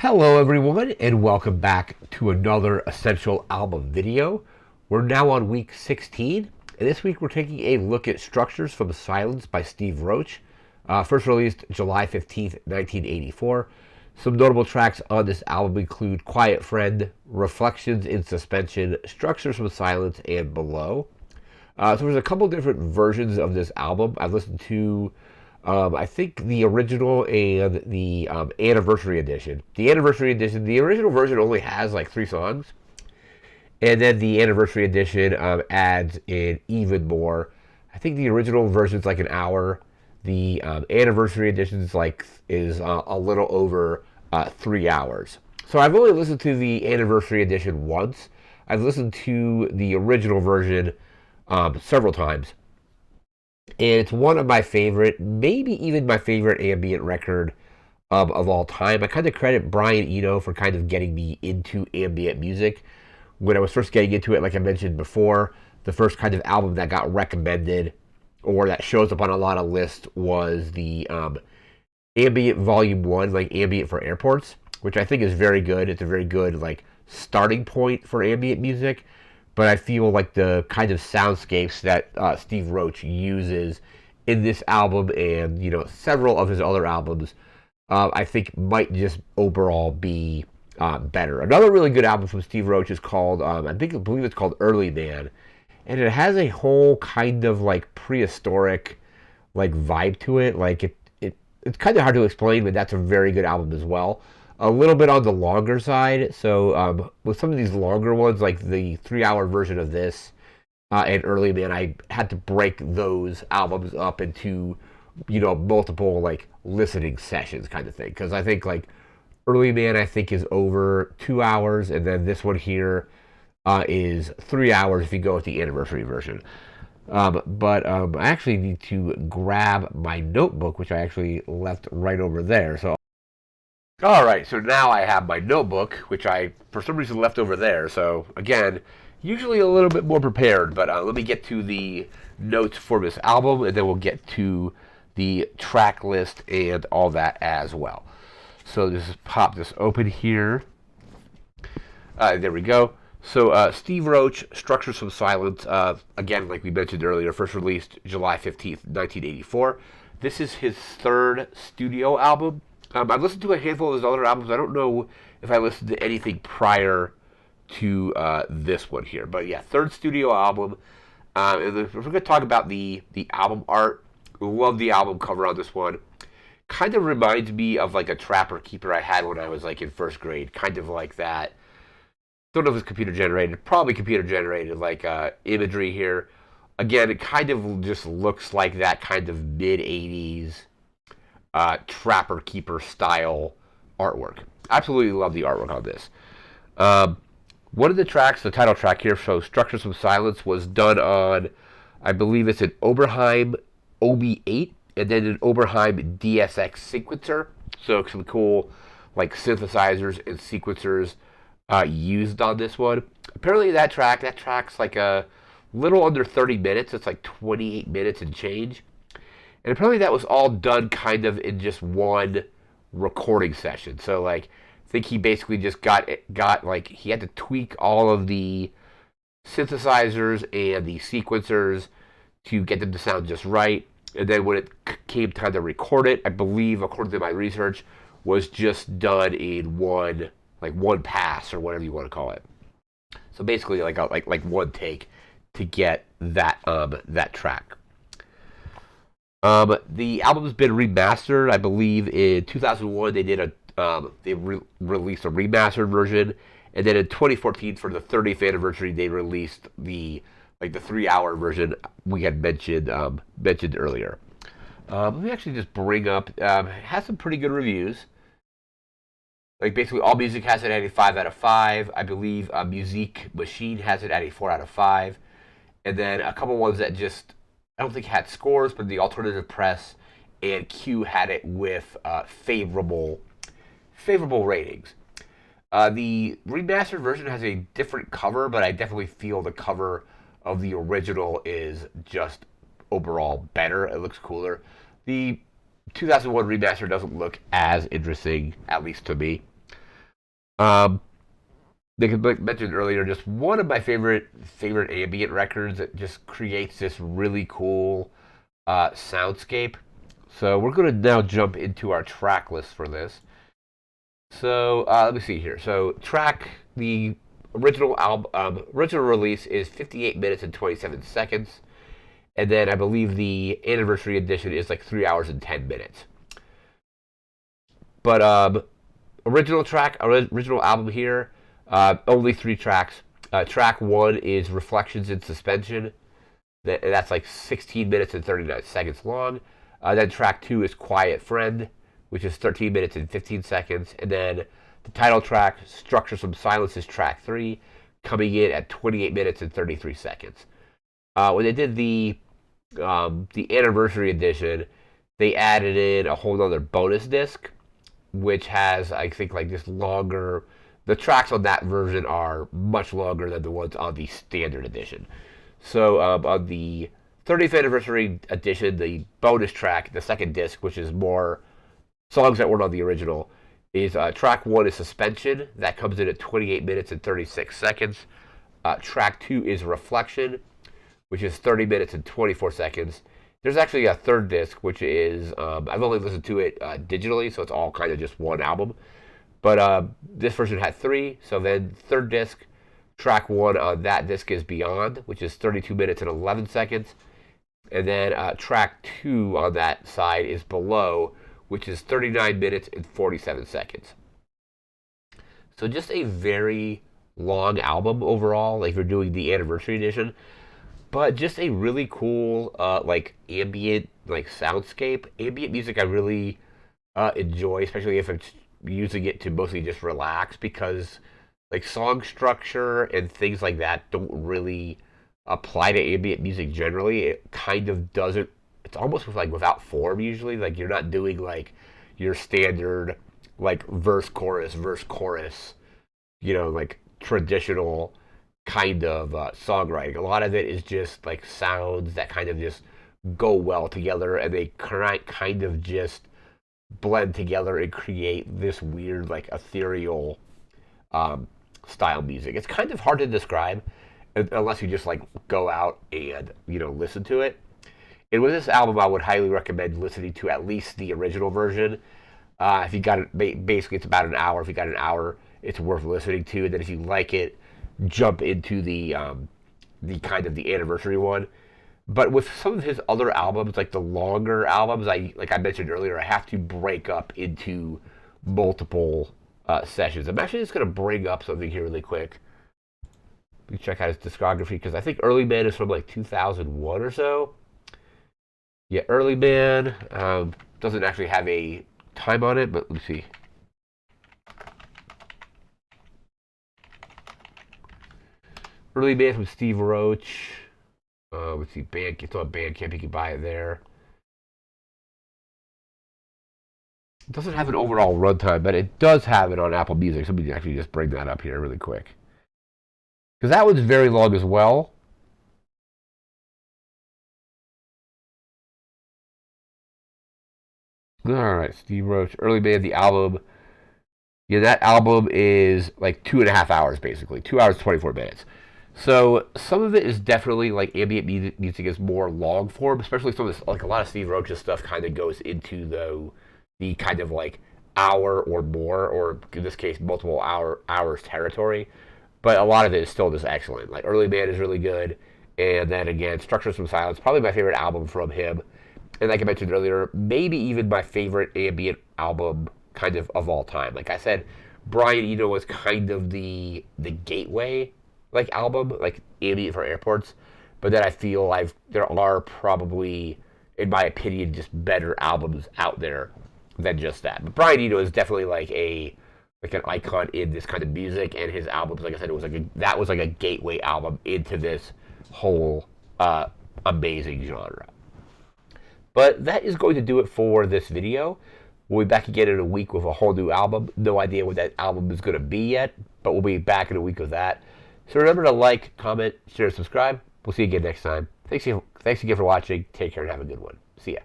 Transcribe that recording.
Hello everyone and welcome back to another Essential Album video. We're now on week 16 and this week we're taking a look at Structures from Silence by Steve Roach. First released July 15th, 1984. Some notable tracks on this album include Quiet Friend, Reflections in Suspension, Structures from Silence, and Below. So there's a couple different versions of this album. I've listened to I think the original and the anniversary edition. The anniversary edition, the original version only has like 3 songs, and then the anniversary edition adds in even more. I think the original version is like an hour. The anniversary edition is a little over 3 hours. So I've only listened to the anniversary edition once. I've listened to the original version several times, and it's one of my favorite, maybe even my favorite ambient record of all time. I kind of credit Brian Eno for kind of getting me into ambient music. When I was first getting into it, like I mentioned before, the first kind of album that got recommended or that shows up on a lot of lists was the Ambient Volume 1, like Ambient for Airports, which I think is very good. It's a very good like starting point for ambient music, but I feel like the kind of soundscapes that Steve Roach uses in this album and several of his other albums, I think might just overall be better. Another really good album from Steve Roach is called I believe it's called Early Man, and it has a whole kind of like prehistoric like vibe to it. It's kind of hard to explain, but that's a very good album as well. A little bit on the longer side. So with some of these longer ones, like the 3-hour version of this and Early Man, I had to break those albums up into multiple like listening sessions kind of thing. Because I think like Early Man I think is over 2 hours, and then this one here is 3 hours if you go with the anniversary version. But I actually need to grab my notebook, which I actually left right over there. So all right, so now I have my notebook, which I, for some reason, left over there. So, again, usually a little bit more prepared, but let me get to the notes for this album, and then we'll get to the track list and all that as well. So, just pop this open here. There we go. So, Steve Roach, Structures from Silence, again, like we mentioned earlier, first released July 15th, 1984. This is his third studio album. I've listened to a handful of his other albums. I don't know if I listened to anything prior to this one here. But yeah, third studio album. And if we're going to talk about the album art, love the album cover on this one. Kind of reminds me of like a Trapper Keeper I had when I was like in first grade. Kind of like that. Don't know if it's computer generated. Probably computer generated like imagery here. Again, it kind of just looks like that kind of mid-'80s Trapper Keeper style artwork. Absolutely love the artwork on this. One of the tracks, the title track here, so Structures from Silence, was done on, I believe it's an Oberheim OB8 and then an Oberheim DSX sequencer. So some cool like synthesizers and sequencers used on this one. Apparently that track's like a little under 30 minutes. It's like 28 minutes and change. And apparently that was all done kind of in just one recording session. So like I think he basically just got like he had to tweak all of the synthesizers and the sequencers to get them to sound just right. And then when it came time to record it, I believe, according to my research, was just done in one pass or whatever you want to call it. So basically like one take to get that track. The album's been remastered. I believe in 2001 they did released a remastered version, and then in 2014 for the 30th anniversary they released the 3-hour version we had mentioned earlier. Let me actually just bring up. It has some pretty good reviews. Like basically all music has it at a 5 out of 5. I believe Musique Machine has it at a 4 out of 5, and then a couple ones that just I don't think had scores, but the alternative press and Q had it with favorable ratings. The remastered version has a different cover, but I definitely feel the cover of the original is just overall better. It looks cooler. The 2001 remaster doesn't look as interesting, at least to me. Um, like mentioned earlier, just one of my favorite ambient records that just creates this really cool soundscape. So we're going to now jump into our track list for this. So let me see here. So the original release is 58 minutes and 27 seconds, and then I believe the anniversary edition is like 3 hours and 10 minutes. But original album here, only 3 tracks. Track one is Reflections in Suspension. That's like 16 minutes and 39 seconds long. Then track two is Quiet Friend, which is 13 minutes and 15 seconds. And then the title track, Structures from Silence, is track three, coming in at 28 minutes and 33 seconds. When they did the anniversary edition, they added in a whole other bonus disc, which has, I think, like this longer. The tracks on that version are much longer than the ones on the standard edition. So on the 30th anniversary edition, the bonus track, the second disc, which is more songs that weren't on the original, is track one is Suspension. That comes in at 28 minutes and 36 seconds. Track two is Reflection, which is 30 minutes and 24 seconds. There's actually a third disc, which is, I've only listened to it digitally, so it's all kind of just one album. But this version had three, so then third disc, track one on that disc is Beyond, which is 32 minutes and 11 seconds. And then track two on that side is Below, which is 39 minutes and 47 seconds. So just a very long album overall, like if you're doing the anniversary edition. But just a really cool, like ambient, like soundscape. Ambient music I really enjoy, especially if I'm using it to mostly just relax, because like song structure and things like that don't really apply to ambient music generally. It kind of doesn't. It's almost like without form usually. Like you're not doing like your standard like verse chorus, like traditional kind of songwriting. A lot of it is just like sounds that kind of just go well together, and they kind of just blend together and create this weird like ethereal style music. It's kind of hard to describe unless you just like go out and listen to it. And with this album, I would highly recommend listening to at least the original version. If you got it, basically it's about an hour. If you got an hour, it's worth listening to. And then if you like it, jump into the kind of the anniversary one. But with some of his other albums, like the longer albums, like I mentioned earlier, I have to break up into multiple sessions. I'm actually just going to bring up something here really quick. We check out his discography, because I think Early Man is from like 2001 or so. Yeah, Early Man doesn't actually have a time on it, but let's see. Early Man from Steve Roach. Let's see, it's on Bandcamp. You can buy it there. It doesn't have an overall runtime, but it does have it on Apple Music. So let me actually just bring that up here really quick, because that one's very long as well. All right, Steve Roach, Early Man, the album. Yeah, that album is like 2.5 hours, basically 2 hours 24 minutes. So some of it is definitely like ambient music is more long form, especially some of this, like a lot of Steve Roach's stuff kind of goes into the kind of like hour or more, or in this case multiple hours territory. But a lot of it is still just excellent. Like Early Man is really good, and then again, Structures from Silence, probably my favorite album from him. And like I mentioned earlier, maybe even my favorite ambient album kind of all time. Like I said, Brian Eno was kind of the gateway like album, like ambient for airports. But then I feel there are probably, in my opinion, just better albums out there than just that. But Brian Eno is definitely like an icon in this kind of music, and his albums, like I said, that was like a gateway album into this whole amazing genre. But that is going to do it for this video. We'll be back again in a week with a whole new album. No idea what that album is going to be yet, but we'll be back in a week with that. So remember to like, comment, share, and subscribe. We'll see you again next time. Thanks again for watching. Take care and have a good one. See ya.